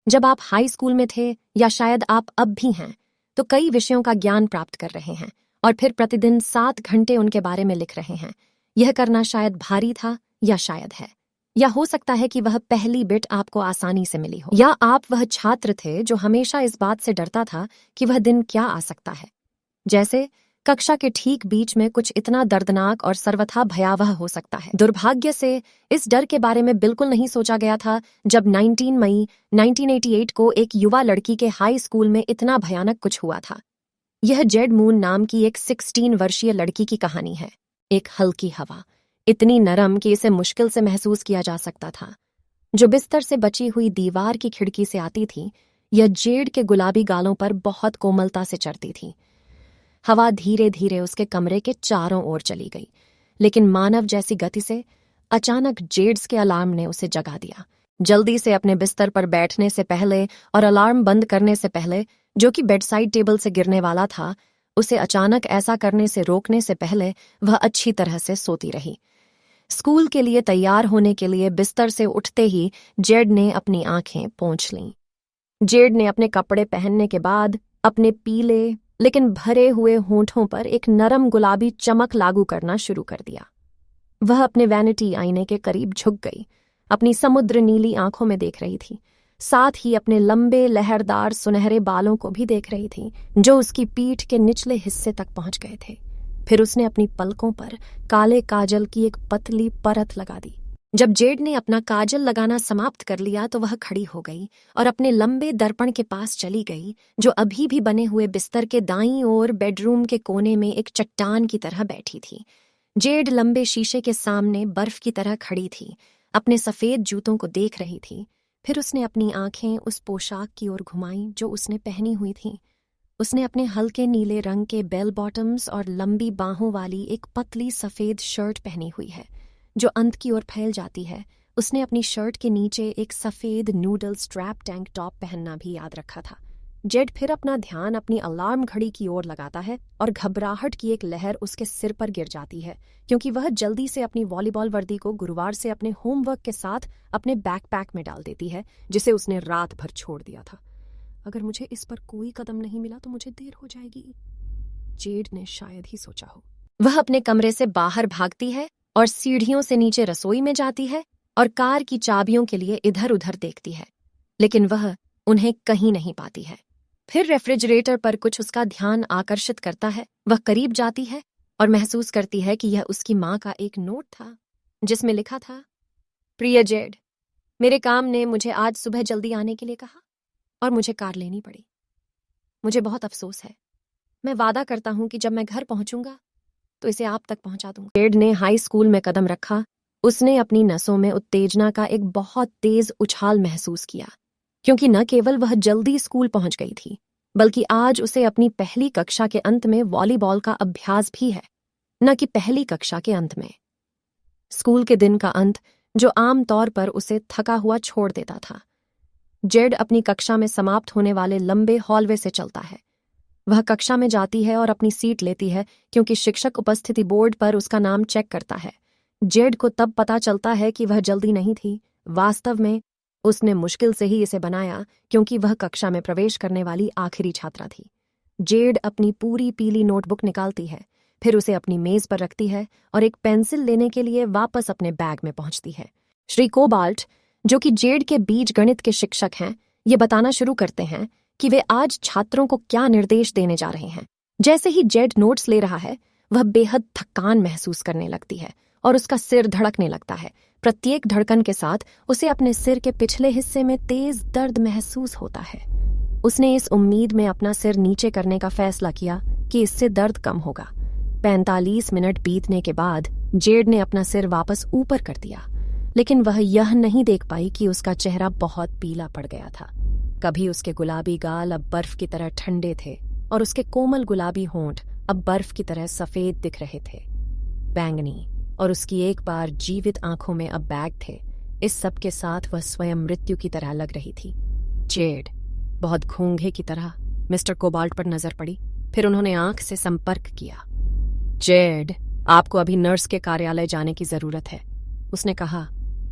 जब आप high school में थे या शायद आप अब भी हैं, तो कई विषयों का ज्ञान प्राप्त कर रहे हैं और फिर प्रतिदिन 7 घंटे उनके बारे में लिख रहे हैं। यह करना शायद भारी था या शायद है, या हो सकता है कि वह पहली बिट आपको आसानी से मिली हो, या आप वह छात्र थे जो हमेशा इस बात से डरता था कि वह दिन क्या आ सकता है। जैसे कक्षा के ठीक बीच में कुछ इतना दर्दनाक और सर्वथा भयावह हो सकता है। दुर्भाग्य से इस डर के बारे में बिल्कुल नहीं सोचा गया था जब 19 मई 1988 को एक युवा लड़की के हाई स्कूल में इतना भयानक कुछ हुआ था। यह जेड मून नाम की एक 16 वर्षीय लड़की की कहानी है। एक हल्की हवा, इतनी नरम कि इसे मुश्किल से महसूस किया जा सकता था, जो बिस्तर से बची हुई दीवार की खिड़की से आती थी, यह जेड के गुलाबी गालों पर बहुत कोमलता से चढ़ती थी। हवा धीरे धीरे उसके कमरे के चारों ओर चली गई, लेकिन मानव जैसी गति से अचानक जेड्स के अलार्म ने उसे जगा दिया। जल्दी से अपने बिस्तर पर बैठने से पहले और अलार्म बंद करने से पहले, जो कि बेडसाइड टेबल से गिरने वाला था, उसे अचानक ऐसा करने से रोकने से पहले वह अच्छी तरह से सोती रही। स्कूल के लिए तैयार होने के लिए बिस्तर से उठते ही जेड ने अपनी आंखें पोंछ लीं। जेड ने अपने कपड़े पहनने के बाद अपने पीले लेकिन भरे हुए होंठों पर एक नरम गुलाबी चमक लागू करना शुरू कर दिया। वह अपने वैनिटी आईने के करीब झुक गई, अपनी समुद्र नीली आंखों में देख रही थी, साथ ही अपने लंबे लहरदार सुनहरे बालों को भी देख रही थी, जो उसकी पीठ के निचले हिस्से तक पहुंच गए थे। फिर उसने अपनी पलकों पर काले काजल की एक पतली परत लगा दी। जब जेड ने अपना काजल लगाना समाप्त कर लिया तो वह खड़ी हो गई और अपने लंबे दर्पण के पास चली गई, जो अभी भी बने हुए बिस्तर के दाईं ओर बेडरूम के कोने में एक चट्टान की तरह बैठी थी। जेड लंबे शीशे के सामने बर्फ की तरह खड़ी थी, अपने सफेद जूतों को देख रही थी। फिर उसने अपनी आंखें उस पोशाक की ओर घुमाईं जो उसने पहनी हुई थी। उसने अपने हल्के नीले रंग के बेल बॉटम्स और लंबी बाहों वाली एक पतली सफेद शर्ट पहनी हुई है, जो अंत की ओर फैल जाती है। उसने अपनी शर्ट के नीचे एक सफेद नूडल स्ट्रैप टैंक टॉप पहनना भी याद रखा था। जेड फिर अपना ध्यान अपनी अलार्म घड़ी की ओर लगाता है और घबराहट की एक लहर उसके सिर पर गिर जाती है, क्योंकि वह जल्दी से अपनी वॉलीबॉल वर्दी को गुरुवार से अपने होमवर्क के साथ अपने बैकपैक में डाल देती है, जिसे उसने रात भर छोड़ दिया था। अगर मुझे इस पर कोई कदम नहीं मिला तो मुझे देर हो जाएगी, जेड ने शायद ही सोचा हो। वह अपने कमरे से बाहर भागती है और सीढ़ियों से नीचे रसोई में जाती है और कार की चाबियों के लिए इधर उधर देखती है, लेकिन वह उन्हें कहीं नहीं पाती है। फिर रेफ्रिजरेटर पर कुछ उसका ध्यान आकर्षित करता है। वह करीब जाती है और महसूस करती है कि यह उसकी माँ का एक नोट था, जिसमें लिखा था, प्रिय जेड, मेरे काम ने मुझे आज सुबह जल्दी आने के लिए कहा और मुझे कार लेनी पड़ी। मुझे बहुत अफसोस है। मैं वादा करता हूं कि जब मैं घर पहुंचूंगा तो इसे आप तक पहुंचा दूंगा। जेड ने हाई स्कूल में कदम रखा। उसने अपनी नसों में उत्तेजना का एक बहुत तेज उछाल महसूस किया, क्योंकि न केवल वह जल्दी स्कूल पहुंच गई थी, बल्कि आज उसे अपनी पहली कक्षा के अंत में वॉलीबॉल का अभ्यास भी है, न कि पहली कक्षा के अंत में। स्कूल के दिन का अंत, जो आम तौर पर उसे थका हुआ छोड़ देता था। जेड अपनी कक्षा में समाप्त होने वाले लंबे हॉलवे से चलता है। वह कक्षा में जाती है और अपनी सीट लेती है, क्योंकि शिक्षक उपस्थिति बोर्ड पर उसका नाम चेक करता है। जेड को तब पता चलता है कि वह जल्दी नहीं थी। वास्तव में उसने मुश्किल से ही इसे बनाया, क्योंकि वह कक्षा में प्रवेश करने वाली आखिरी छात्रा थी। जेड अपनी पूरी पीली नोटबुक निकालती है, फिर उसे अपनी मेज पर रखती है और एक पेंसिल लेने के लिए वापस अपने बैग में पहुंचती है। श्री कोबाल्ट, जो कि जेड के बीजगणित के शिक्षक हैं, ये बताना शुरू करते हैं कि वे आज छात्रों को क्या निर्देश देने जा रहे हैं। जैसे ही जेड नोट्स ले रहा है, वह बेहद थकान महसूस करने लगती है और उसका सिर धड़कने लगता है। प्रत्येक धड़कन के साथ उसे अपने सिर के पिछले हिस्से में तेज दर्द महसूस होता है। उसने इस उम्मीद में अपना सिर नीचे करने का फैसला किया कि इससे दर्द कम होगा। 45 मिनट बीतने के बाद जेड ने अपना सिर वापस ऊपर कर दिया, लेकिन वह यह नहीं देख पाई कि उसका चेहरा बहुत पीला पड़ गया था। कभी उसके गुलाबी गाल अब बर्फ की तरह ठंडे थे और उसके कोमल गुलाबी होंठ अब बर्फ की तरह सफेद दिख रहे थे, बैंगनी, और उसकी एक बार जीवित आंखों में अब बैग थे। इस सब के साथ वह स्वयं मृत्यु की तरह लग रही थी। जेड बहुत घूंघे की तरह मिस्टर कोबाल्ट पर नजर पड़ी, फिर उन्होंने आंख से संपर्क किया। जेड, आपको अभी नर्स के कार्यालय जाने की जरूरत है, उसने कहा।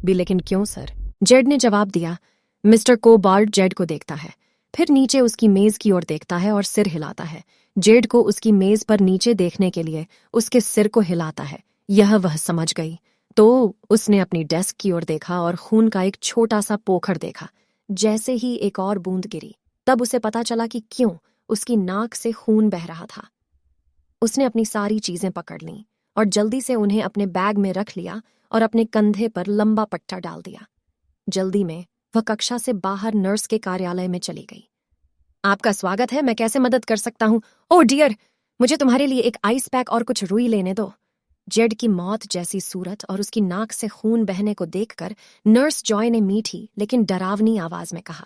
भी लेकिन क्यों सर? जेड ने जवाब दिया, मिस्टर कोबाल्ट जेड को देखता है, फिर नीचे उसकी मेज की ओर देखता है और सिर हिलाता है। जेड को उसकी मेज पर नीचे देखने के लिए उसके सिर को हिलाता है। यह वह समझ गई। तो उसने अपनी डेस्क की ओर देखा और खून का एक छोटा सा पोखर देखा। जैसे ही एक और बूंद गिरी, तब उसे पता चला कि क्यों उसकी नाक से खून बह रहा था। उसने अपनी सारी चीजें पकड़ लीं और जल्दी से उन्हें अपने बैग में रख लिया और अपने कंधे पर लंबा पट्टा डाल दिया। जल्दी में वह कक्षा से बाहर नर्स के कार्यालय में चली गई। आपका स्वागत है, मैं कैसे मदद कर सकता हूँ? ओह डियर, मुझे तुम्हारे लिए एक आइस पैक और कुछ रुई लेने दो। जेड की मौत जैसी सूरत और उसकी नाक से खून बहने को देखकर नर्स जॉय ने मीठी लेकिन डरावनी आवाज में कहा।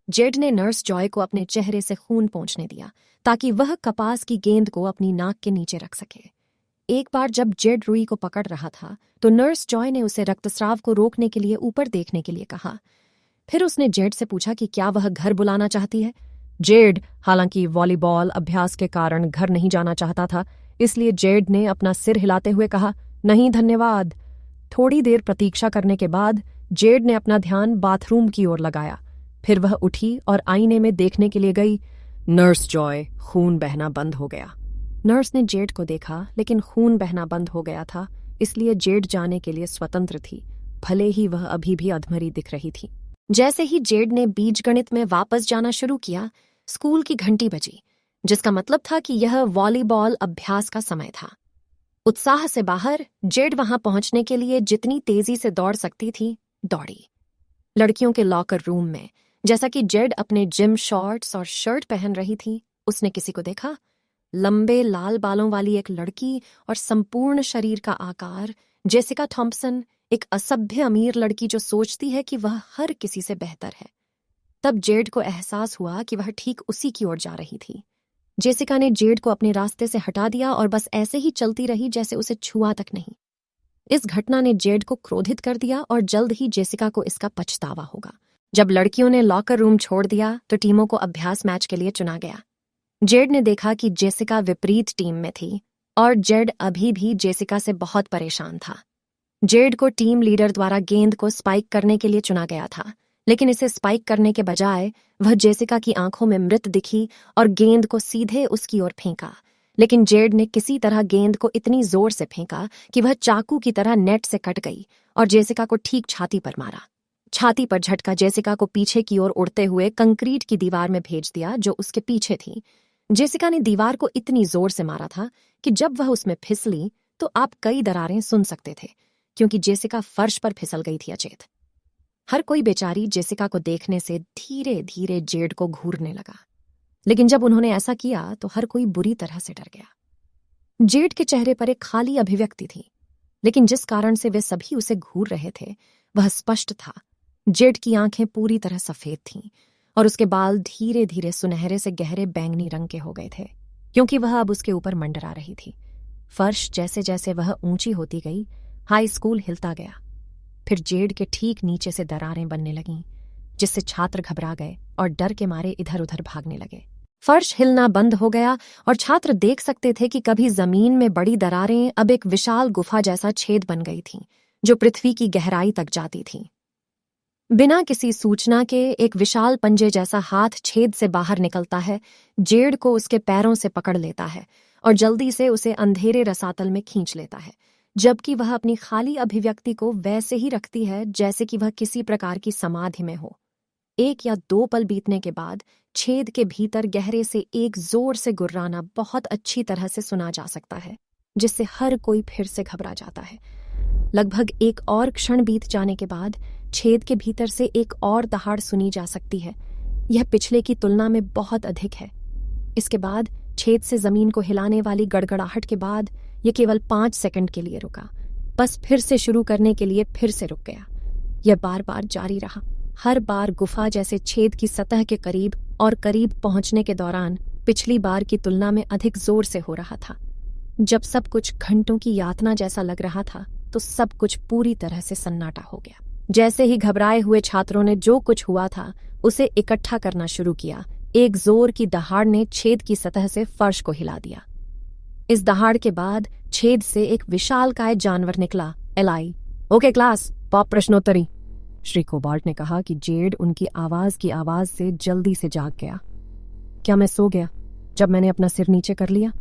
जेड ने नर्स जॉय को अपने चेहरे से खून पोंछने दिया ताकि वह कपास की गेंद को अपनी नाक के नीचे रख सके। एक बार जब जेड रुई को पकड़ रहा था तो नर्स जॉय ने उसे रक्तस्राव को रोकने के लिए ऊपर देखने के लिए कहा। फिर उसने जेड से पूछा कि क्या वह घर बुलाना चाहती है। जेड हालांकि वॉलीबॉल अभ्यास के कारण घर नहीं जाना चाहता था, इसलिए जेड ने अपना सिर हिलाते हुए कहा, नहीं धन्यवाद। थोड़ी देर प्रतीक्षा करने के बाद जेड ने अपना ध्यान बाथरूम की ओर लगाया। फिर वह उठी और आईने में देखने के लिए गई। नर्स जॉय, खून बहना बंद हो गया। नर्स ने जेड को देखा, लेकिन खून बहना बंद हो गया था, इसलिए जेड जाने के लिए स्वतंत्र थी, भले ही वह अभी भी अधमरी दिख रही थी। जैसे ही जेड ने बीजगणित में वापस जाना शुरू किया, स्कूल की घंटी बजी, जिसका मतलब था कि यह वॉलीबॉल अभ्यास का समय था। उत्साह से बाहर जेड वहां पहुंचने के लिए जितनी तेजी से दौड़ सकती थी, दौड़ी। लड़कियों के लॉकर रूम में, जैसा कि जेड अपने जिम शॉर्ट्स और शर्ट पहन रही थी, उसने किसी को देखा। लंबे लाल बालों वाली एक लड़की और संपूर्ण शरीर का आकार, जेसिका थॉम्पसन, एक असभ्य अमीर लड़की जो सोचती है कि वह हर किसी से बेहतर है। तब जेड को एहसास हुआ कि वह ठीक उसी की ओर जा रही थी। जेसिका ने जेड को अपने रास्ते से हटा दिया और बस ऐसे ही चलती रही जैसे उसे छुआ तक नहीं। इस घटना ने जेड को क्रोधित कर दिया और जल्द ही जेसिका को इसका पछतावा होगा। जब लड़कियों ने लॉकर रूम छोड़ दिया तो टीमों को अभ्यास मैच के लिए चुना गया। जेड ने देखा कि जेसिका विपरीत टीम में थी और जेड अभी भी जेसिका से बहुत परेशान था। जेड को टीम लीडर द्वारा गेंद को स्पाइक करने के लिए चुना गया था, लेकिन इसे स्पाइक करने के बजाय वह जेसिका की आंखों में मृत दिखी और गेंद को सीधे उसकी ओर फेंका। लेकिन जेड ने किसी तरह गेंद को इतनी जोर से फेंका कि वह चाकू की तरह नेट से कट गई और जेसिका को ठीक छाती पर मारा। छाती पर झटका जेसिका को पीछे की ओर उड़ते हुए कंक्रीट की दीवार में भेज दिया जो उसके पीछे थी। जेसिका ने दीवार को इतनी जोर से मारा था कि जब वह उसमें फिसली तो आप कई दरारें सुन सकते थे, क्योंकि जेसिका फर्श पर फिसल गई थी। अचेत हर कोई बेचारी जेसिका को देखने से धीरे धीरे जेड को घूरने लगा, लेकिन जब उन्होंने ऐसा किया तो हर कोई बुरी तरह से डर गया। जेड के चेहरे पर एक खाली अभिव्यक्ति थी, लेकिन जिस कारण से वे सभी उसे घूर रहे थे वह स्पष्ट था। जेड की आंखें पूरी तरह सफेद थीं और उसके बाल धीरे धीरे सुनहरे से गहरे बैंगनी रंग के हो गए थे, क्योंकि वह अब उसके ऊपर मंडरा रही थी। फर्श जैसे जैसे वह ऊंची होती गई, हाई स्कूल हिलता गया। फिर जेड के ठीक नीचे से दरारें बनने लगीं, जिससे छात्र घबरा गए और डर के मारे इधर उधर भागने लगे। फर्श हिलना बंद हो गया और छात्र देख सकते थे कि कभी जमीन में बड़ी दरारें अब एक विशाल गुफा जैसा छेद बन गई थीं, जो पृथ्वी की गहराई तक जाती थीं। बिना किसी सूचना के एक विशाल पंजे जैसा हाथ छेद से बाहर निकलता है, जेड को उसके पैरों से पकड़ लेता है और जल्दी से उसे अंधेरे रसातल में खींच लेता है, जबकि वह अपनी खाली अभिव्यक्ति को वैसे ही रखती है जैसे कि वह किसी प्रकार की समाधि में हो। 1 या 2 पल बीतने के बाद छेद के भीतर गहरे से एक जोर से गुर्राना बहुत अच्छी तरह से सुना जा सकता है, जिससे हर कोई फिर से घबरा जाता है। लगभग एक और क्षण बीत जाने के बाद छेद के भीतर से एक और दहाड़ सुनी जा सकती है। यह पिछले की तुलना में बहुत अधिक है। इसके बाद छेद से जमीन को हिलाने वाली गड़गड़ाहट के बाद यह केवल 5 सेकंड के लिए रुका, बस फिर से शुरू करने के लिए फिर से रुक गया। यह बार बार जारी रहा, हर बार गुफा जैसे छेद की सतह के करीब और करीब पहुंचने के दौरान पिछली बार की तुलना में अधिक जोर से हो रहा था। जब सब कुछ घंटों की यातना जैसा लग रहा था तो सब कुछ पूरी तरह से सन्नाटा हो गया। जैसे ही घबराए हुए छात्रों ने जो कुछ हुआ था उसे इकट्ठा करना शुरू किया, एक जोर की दहाड़ ने छेद की सतह से फर्श को हिला दिया। इस दहाड़ के बाद छेद से एक विशालकाय जानवर निकला। एलाई, ओके क्लास, पॉप प्रश्नोत्तरी श्री कोबाल्ट ने कहा कि जेड उनकी आवाज की आवाज से जल्दी से जाग गया। क्या मैं सो गया जब मैंने अपना सिर नीचे कर लिया?